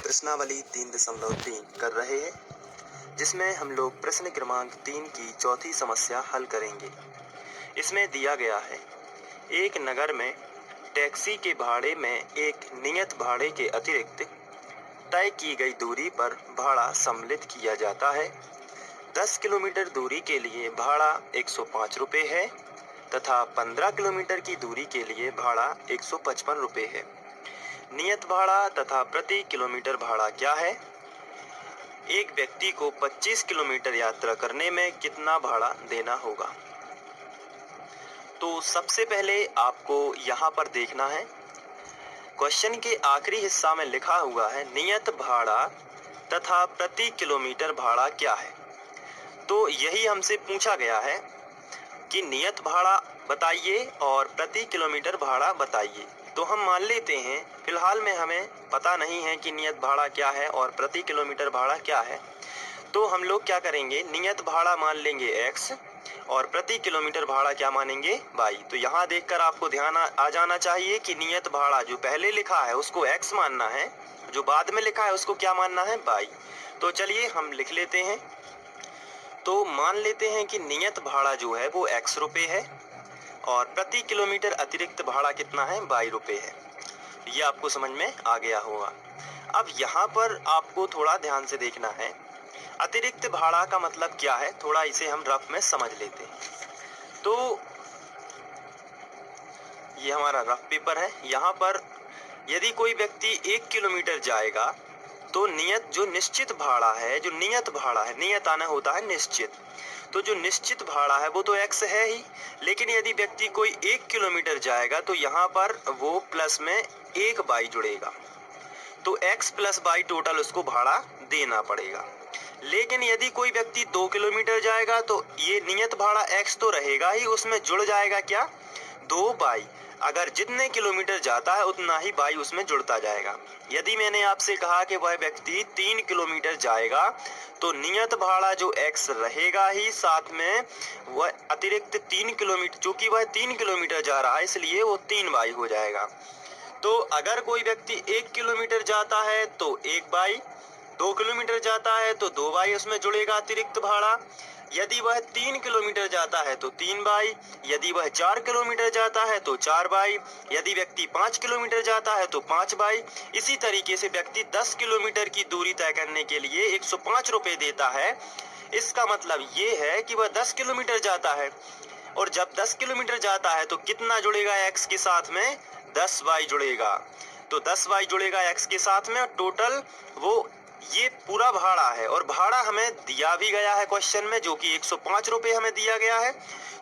प्रश्नावली 3.3 कर रहे हैं, जिसमें हम लोग प्रश्न क्रमांक 3 की चौथी समस्या हल करेंगे। इसमें दिया गया है, एक नगर में टैक्सी के भाड़े में एक नियत भाड़े के अतिरिक्त तय की गई दूरी पर भाड़ा सम्मिलित किया जाता है। 10 किलोमीटर दूरी के लिए भाड़ा 105 रुपये है तथा 15 किलोमीटर की दूरी के लिए भाड़ा 155 रुपये है। नियत भाड़ा तथा प्रति किलोमीटर भाड़ा क्या है? एक व्यक्ति को 25 किलोमीटर यात्रा करने में कितना भाड़ा देना होगा? तो सबसे पहले आपको यहाँ पर देखना है, क्वेश्चन के आखिरी हिस्सा में लिखा हुआ है नियत भाड़ा तथा प्रति किलोमीटर भाड़ा क्या है। तो यही हमसे पूछा गया है कि नियत भाड़ा बताइए और प्रति किलोमीटर भाड़ा बताइए। तो हम मान लेते हैं फिलहाल में हमें पता नहीं है कि नियत भाड़ा क्या है और प्रति किलोमीटर भाड़ा क्या है। तो हम लोग क्या करेंगे, नियत भाड़ा मान लेंगे x और प्रति किलोमीटर भाड़ा क्या मानेंगे y। तो यहाँ देखकर आपको ध्यान आ जाना चाहिए कि नियत भाड़ा जो पहले लिखा है उसको x मानना है, जो बाद में लिखा है उसको क्या मानना है, y। तो चलिए हम लिख लेते हैं। तो मान लेते हैं कि नियत भाड़ा जो है वो x रुपये है और प्रति किलोमीटर अतिरिक्त भाड़ा कितना है, y रुपये है। ये आपको समझ में आ गया होगा। अब यहाँ पर आपको थोड़ा ध्यान से देखना है, अतिरिक्त भाड़ा का मतलब क्या है, थोड़ा इसे हम रफ में समझ लेते हैं। तो ये हमारा रफ पेपर है। यहाँ पर यदि कोई व्यक्ति 1 किलोमीटर जाएगा तो जो निश्चित भाड़ा है, जो नियत भाड़ा है, नियत आना होता है निश्चित, तो जो निश्चित भाड़ा है वो तो x है ही, लेकिन यदि व्यक्ति कोई 1 किलोमीटर जाएगा तो यहाँ पर वो प्लस में 1 y जुड़ेगा, तो x प्लस y टोटल उसको भाड़ा देना पड़ेगा। लेकिन यदि कोई व्यक्ति 2 किलोमीटर जाएगा तो ये नियत भाड़ा x तो रहेगा ही, उसमें जुड़ जाएगा क्या, 2 y। अगर जितने किलोमीटर जाता है उतना ही y उसमें जुड़ता जाएगा। यदि मैंने आपसे कहा कि वह व्यक्ति 3 किलोमीटर जाएगा तो नियत भाड़ा जो x रहेगा ही, साथ में वह अतिरिक्त 3 किलोमीटर, चूंकि वह 3 किलोमीटर जा रहा है इसलिए वो 3 y हो जाएगा। तो अगर कोई व्यक्ति 1 किलोमीटर जाता है तो 1 y, 2 किलोमीटर जाता है तो 2 y उसमें जुड़ेगा अतिरिक्त भाड़ा। यदि वह 3 किलोमीटर जाता है तो 3 y, यदि वह 4 किलोमीटर जाता है तो 4 y, यदि व्यक्ति 5 किलोमीटर जाता है तो 5 y। इसी तरीके से व्यक्ति 10 किलोमीटर की दूरी तय करने के लिए 105 रुपये देता है। इसका मतलब ये है कि वह 10 किलोमीटर जाता है, और जब 10 किलोमीटर जाता है तो कितना जुड़ेगा x के साथ में, 10 y जुड़ेगा। तो 10 y जुड़ेगा x के साथ में, और टोटल वो ये पूरा भाड़ा है, और भाड़ा हमें दिया भी गया है क्वेश्चन में, जो कि 105 रुपये हमें दिया गया है।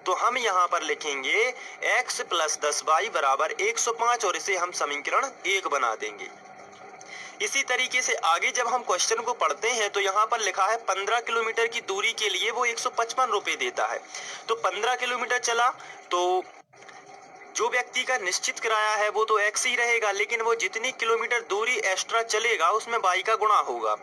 तो हम यहाँ पर लिखेंगे x प्लस 10y बराबर 105, और इसे हम समीकरण 1 बना देंगे। इसी तरीके से आगे जब हम क्वेश्चन को पढ़ते हैं तो यहाँ पर लिखा है 15 किलोमीटर की दूरी के लिए वो 155 रुपये देता है। तो 15 किलोमीटर चला तो जो व्यक्ति का निश्चित किराया है वो तो x ही रहेगा, लेकिन वो जितनी किलोमीटर दूरी एक्स्ट्रा चलेगा उसमें y का गुणा होगा।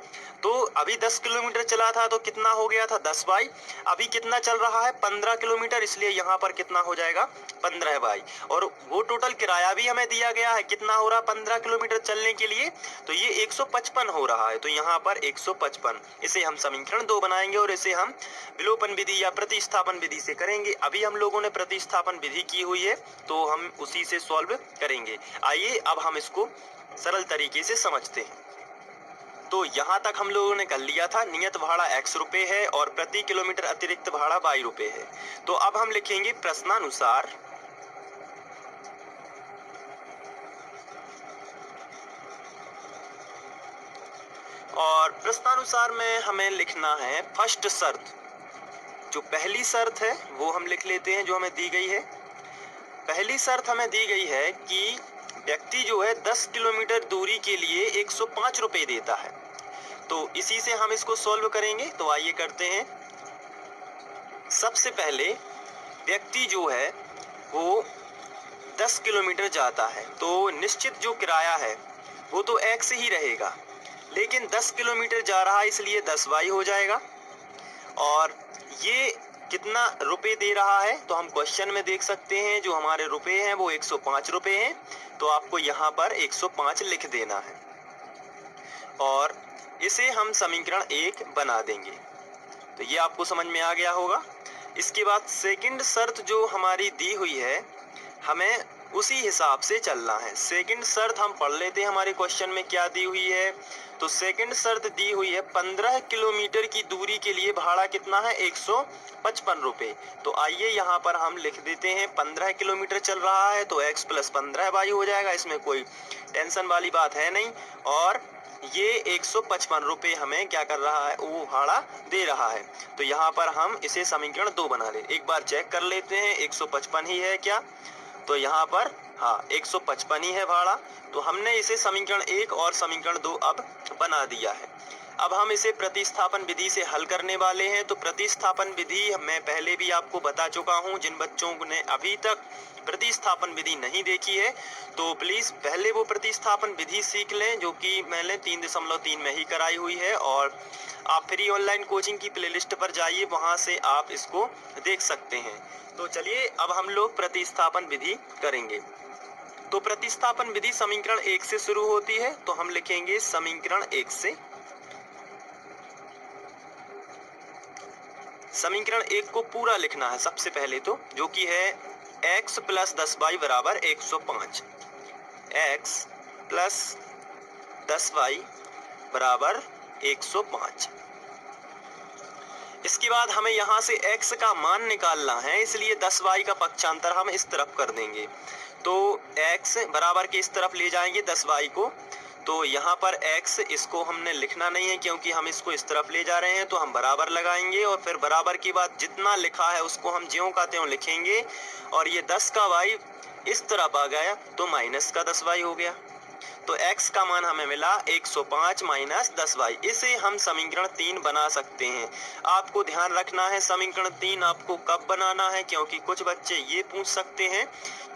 तो अभी 10 किलोमीटर चला था तो कितना हो गया था, 10 y। अभी कितना चल रहा है, 15 किलोमीटर, इसलिए यहाँ पर कितना हो जाएगा, 15 y। और वो टोटल किराया भी हमें दिया गया है, कितना हो रहा, 15 किलोमीटर चलने के लिए, तो ये 155 हो रहा है। तो यहाँ पर 155, इसे हम समीकरण 2 बनाएंगे और इसे हम विलोपन विधि या प्रतिस्थापन विधि से करेंगे। अभी हम लोगों ने प्रतिस्थापन विधि की हुई है तो हम उसी से सॉल्व करेंगे। आइए अब हम इसको सरल तरीके से समझते हैं। तो यहाँ तक हम लोगों ने कर लिया था, नियत भाड़ा x रुपये है और प्रति किलोमीटर अतिरिक्त भाड़ा y रुपये है। तो अब हम लिखेंगे प्रश्नानुसार और प्रश्नानुसार में हमें लिखना है फर्स्ट शर्त। जो पहली शर्त है वो हम लिख लेते हैं जो हमें दी गई है। पहली शर्त हमें दी गई है कि व्यक्ति जो है 10 किलोमीटर दूरी के लिए 105 रुपये देता है। तो इसी से हम इसको सॉल्व करेंगे। तो आइए करते हैं। सबसे पहले व्यक्ति जो है वो 10 किलोमीटर जाता है तो निश्चित जो किराया है वो तो x ही रहेगा, लेकिन 10 किलोमीटर जा रहा है इसलिए 10 y हो जाएगा। और ये कितना रुपए दे रहा है तो हम क्वेश्चन में देख सकते हैं, जो हमारे रुपए हैं वो 105 रुपए हैं। तो आपको यहाँ पर 105 लिख देना है। और इसे हम समीकरण 1 बना देंगे। तो ये आपको समझ में आ गया होगा। इसके बाद सेकंड शर्त जो हमारी दी हुई है, हमें उसी हिसाब से चलना है। सेकंड शर्त हम पढ़ लेते हैं, हमारे क्वेश्चन में क्या दी हुई है। तो सेकंड शर्त दी हुई है 15 किलोमीटर की दूरी के लिए भाड़ा कितना है, 155 रुपये। तो आइए यहाँ पर हम लिख देते हैं 15 किलोमीटर चल रहा है तो x प्लस 15 हो जाएगा, इसमें कोई टेंशन वाली बात है नहीं। और ये 155 रुपये हमें क्या कर रहा है, वो भाड़ा दे रहा है। तो यहाँ पर हम इसे समीकरण 2 बना ले। एक बार चेक कर लेते हैं 155 ही है क्या। तो यहाँ पर हाँ 155 ही है भाड़ा। तो हमने इसे समीकरण 1 और समीकरण 2 अब बना दिया है। अब हम इसे प्रतिस्थापन विधि से हल करने वाले हैं। तो प्रतिस्थापन विधि मैं पहले भी आपको बता चुका हूं। जिन बच्चों ने अभी तक प्रतिस्थापन विधि नहीं देखी है तो प्लीज पहले वो प्रतिस्थापन विधि सीख लें, जो कि मैंने 3.3 में ही कराई हुई है। और आप फ्री ऑनलाइन कोचिंग की प्लेलिस्ट पर जाइए, वहां से आप इसको देख सकते हैं। तो चलिए अब हम लोग प्रतिस्थापन विधि करेंगे। तो प्रतिस्थापन विधि समीकरण 1 से शुरू होती है। तो हम लिखेंगे समीकरण 1 से। समीकरण 1 को पूरा लिखना है सबसे पहले, तो जो कि है x प्लस 10y बराबर 105। x प्लस 10y बराबर 105। इसके बाद हमें यहाँ से x का मान निकालना है, इसलिए 10y का पक्षांतर हम इस तरफ कर देंगे। तो x बराबर के इस तरफ ले जाएंगे 10y को। तो यहाँ पर x इसको हमने लिखना नहीं है क्योंकि हम इसको इस तरफ ले जा रहे हैं। तो हम बराबर लगाएंगे और फिर बराबर के बाद जितना लिखा है उसको हम ज्यों का त्यों लिखेंगे। और ये 10 का y इस तरफ आ गया तो माइनस का 10y हो गया। तो x का मान हमें मिला 105 माइनस 10y। इसे हम समीकरण 3 बना सकते हैं। आपको ध्यान रखना है समीकरण 3 आपको कब बनाना है, क्योंकि कुछ बच्चे ये पूछ सकते हैं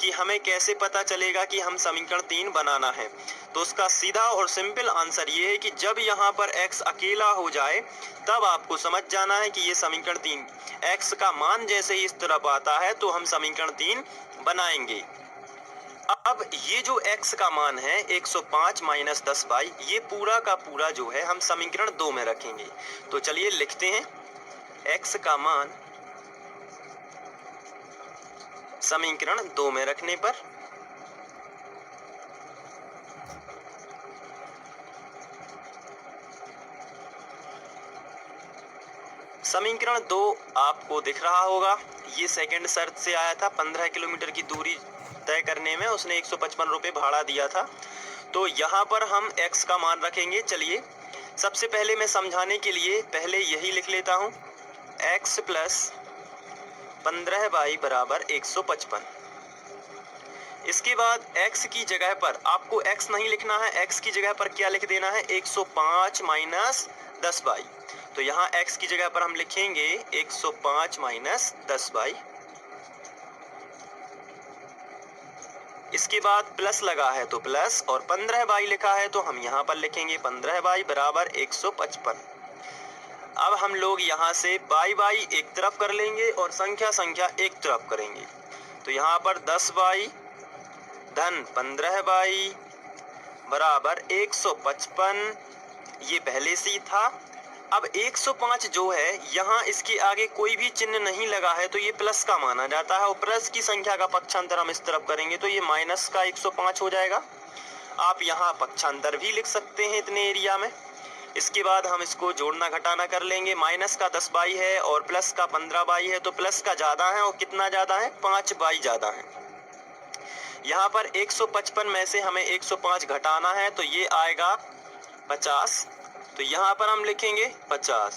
कि हमें कैसे पता चलेगा कि हम समीकरण 3 बनाना है। तो उसका सीधा और सिंपल आंसर ये है कि जब यहाँ पर x अकेला हो जाए तब आपको समझ जाना है कि ये समीकरण 3, x का मान जैसे ही इस तरफ आता है तो हम समीकरण 3 बनाएंगे। अब ये जो x का मान है 105 माइनस 10y, ये पूरा का पूरा जो है हम समीकरण 2 में रखेंगे। तो चलिए लिखते हैं x का मान समीकरण 2 में रखने पर समीकरण 2 आपको दिख रहा होगा। ये सेकंड शर्त से आया था, 15 किलोमीटर की दूरी तय करने में उसने 155 रुपये भाड़ा दिया था। तो यहाँ पर हम x का मान रखेंगे। चलिए सबसे पहले मैं समझाने के लिए पहले यही लिख लेता हूँ, x प्लस 15y बराबर 155। इसके बाद x की जगह पर आपको x नहीं लिखना है, x की जगह पर क्या लिख देना है, 105 माइनस 10y। तो यहाँ x की जगह पर हम लिखेंगे 105 माइनस 10y। इसके बाद प्लस लगा है तो प्लस, और 15y लिखा है तो हम यहाँ पर लिखेंगे 15y बराबर 155। अब हम लोग यहाँ से y एक तरफ कर लेंगे और संख्या एक तरफ करेंगे। तो यहाँ पर 10y धन 15y बराबर 155, ये पहले से ही था। अब 105 जो है यहाँ इसके आगे कोई भी चिन्ह नहीं लगा है तो ये प्लस का माना जाता है, और प्लस की संख्या का पक्षांतर हम इस तरफ करेंगे तो ये माइनस का 105 हो जाएगा। आप यहाँ पक्षांतर भी लिख सकते हैं इतने एरिया में। इसके बाद हम इसको जोड़ना घटाना कर लेंगे। माइनस का 10y है और प्लस का 15y है, तो प्लस का ज्यादा है और कितना ज्यादा है, 5y ज्यादा है। यहाँ पर 155 में से हमें 105 घटाना है तो ये आएगा 50। तो यहाँ पर हम लिखेंगे 50।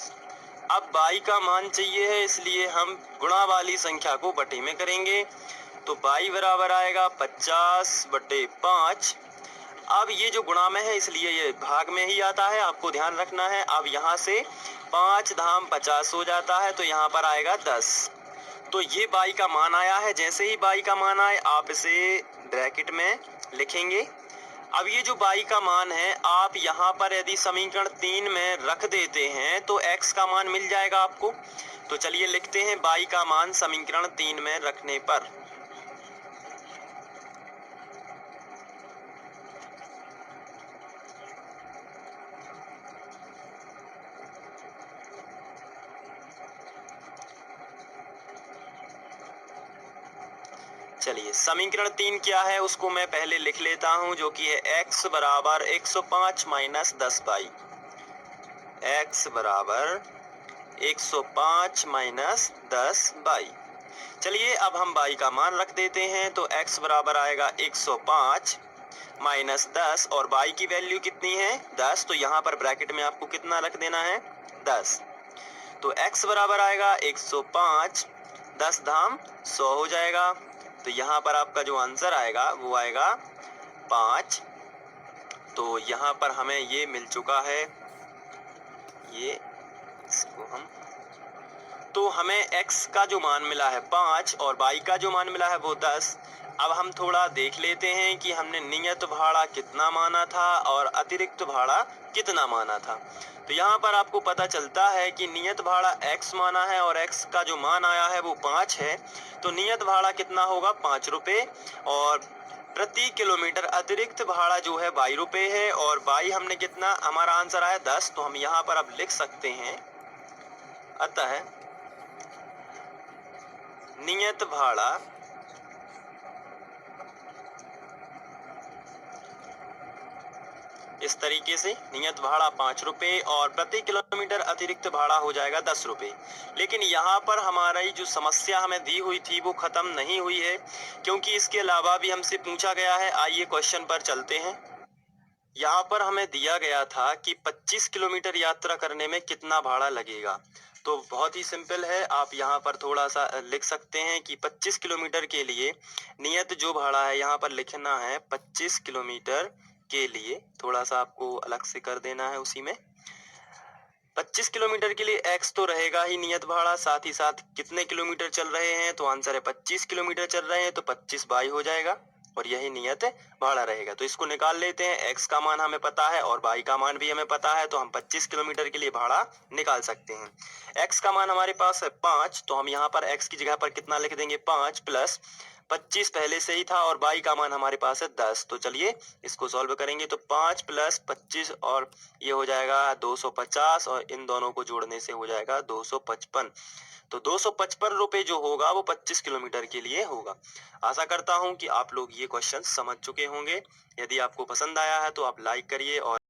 अब y का मान चाहिए है इसलिए हम गुणा वाली संख्या को बटे में करेंगे। तो y बराबर आएगा 50 बटे 5। अब ये जो गुणा में है इसलिए ये भाग में ही आता है, आपको ध्यान रखना है। अब यहाँ से 5 धाम 50 हो जाता है तो यहाँ पर आएगा 10। तो ये y का मान आया है। जैसे ही y का मान आए आप इसे ब्रैकेट में लिखेंगे। अब ये जो y का मान है आप यहाँ पर यदि समीकरण 3 में रख देते हैं तो x का मान मिल जाएगा आपको। तो चलिए लिखते हैं y का मान समीकरण 3 में रखने पर। चलिए समीकरण 3 क्या है उसको मैं पहले लिख लेता हूं, जो कि है x बराबर 105 माइनस 10 बाई। x बराबर 105 माइनस 10 बाई। चलिए अब हम बाई का मान रख देते हैं, तो x बराबर आएगा 105 माइनस 10 और बाई की वैल्यू कितनी है 10, तो यहाँ पर ब्रैकेट में आपको कितना रख देना है 10। तो x बराबर आएगा 105, 10 धाम 100 हो जाएगा। तो यहाँ पर आपका जो आंसर आएगा वो आएगा 5। तो यहाँ पर हमें ये मिल चुका है, ये इसको हम, तो हमें x का जो मान मिला है 5 और y का जो मान मिला है वो 10। अब हम थोड़ा देख लेते हैं कि हमने नियत भाड़ा कितना माना था और अतिरिक्त भाड़ा कितना माना था। तो यहाँ पर आपको पता चलता है कि नियत भाड़ा x माना है और x का जो मान आया है वो 5 है। तो नियत भाड़ा कितना होगा 5 रुपये और प्रति किलोमीटर अतिरिक्त भाड़ा जो है 22 रुपये है और y हमने कितना, हमारा आंसर आया 10। तो हम यहाँ पर अब लिख सकते हैं, अतः नियत भाड़ा इस तरीके से, नियत भाड़ा 5 रुपये और प्रति किलोमीटर अतिरिक्त भाड़ा हो जाएगा 10 रुपये। लेकिन यहाँ पर हमारी जो समस्या हमें दी हुई थी वो खत्म नहीं हुई है, क्योंकि इसके अलावा भी हमसे पूछा गया है। आइए क्वेश्चन पर चलते हैं। यहाँ पर हमें दिया गया था कि 25 किलोमीटर यात्रा करने में कितना भाड़ा लगेगा। तो बहुत ही सिंपल है, आप यहाँ पर थोड़ा सा लिख सकते हैं कि 25 किलोमीटर के लिए नियत जो भाड़ा है यहाँ पर लिखना है 25 किलोमीटर के लिए, थोड़ा सा आपको अलग से कर देना है उसी में। 25 किलोमीटर के लिए x तो रहेगा ही नियत भाड़ा, साथ ही साथ कितने किलोमीटर चल रहे हैं, तो आंसर है 25 किलोमीटर चल रहे हैं, तो 25 बाई हो जाएगा और यही नियत भाड़ा रहेगा। तो इसको निकाल लेते हैं, x का मान हमें पता है और y का मान भी हमें पता है, तो हम 25 किलोमीटर के लिए भाड़ा निकाल सकते हैं। x का मान हमारे पास है 5, तो हम यहाँ पर x की जगह पर कितना लिख देंगे 5 प्लस 25 पहले से ही था और y का मान हमारे पास है 10। तो चलिए इसको सॉल्व करेंगे, तो 5 प्लस 25 और ये हो जाएगा 250 और इन दोनों को जोड़ने से हो जाएगा 255। तो 255 रुपये जो होगा वो 25 किलोमीटर के लिए होगा। आशा करता हूं कि आप लोग ये क्वेश्चन समझ चुके होंगे। यदि आपको पसंद आया है तो आप लाइक करिए और